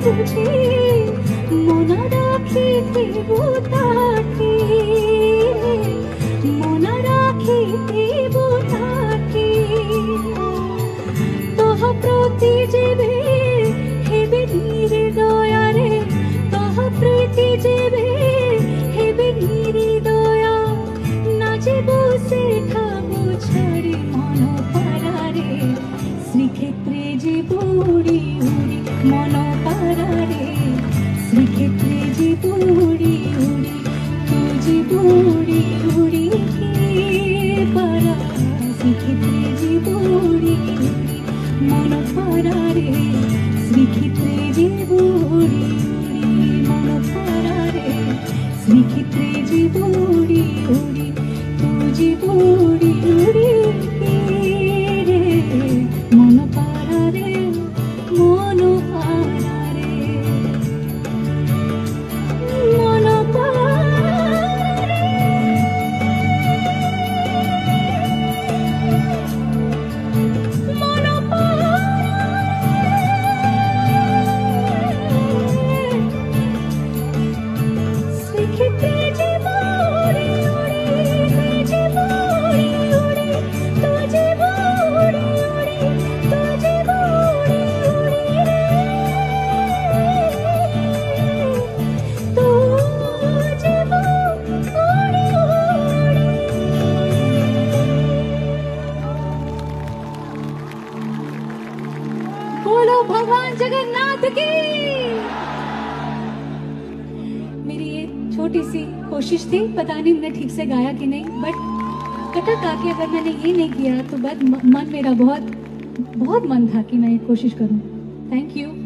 বুঝি মনা রাখিতে বুতাকি মনা রাখিতে বুতাকি তহ প্রতি যেবে হেবে নির্দয়ারে তহ প্রীতি যেবে হেবে নির্দয়া না যেব সেঠা বুঝারে মন পারারে শ্রীক্ষেত্রে জীব উড়ি উড়ি মন পারারে শ্রীক্ষেত্রে জীব উড়ি উড়ি তু জীব উড়ি উড়ি পারা শ্রীক্ষেত্রে জীব উড়ি উড়ি মন পারারে শ্রীক্ষেত্রে জীব উড়ি উড়ি মন পারারে শ্রীক্ষেত্রে জীব উড়ি উড়ি তু জীব উড়ি উড়ি মন পারারে মন পারারে মন পারারে মন পারারে শ্রীক্ষেত্রে জীব উড়ি উড়ি জীব উড়ি উড়ি তু জীব উড়ি উড়ি তু জীব উড়ি উড়ি তু জীব উড়ি উড়ি। बोलो भगवान जगन्नाथ की। मेरी ये छोटी सी कोशिश थी, पता नहीं मैंने ठीक से गाया कि नहीं, बट कटक आके अगर मैंने ये नहीं किया तो बस मन मेरा बहुत बहुत मन था कि मैं ये कोशिश करूं। Thank you.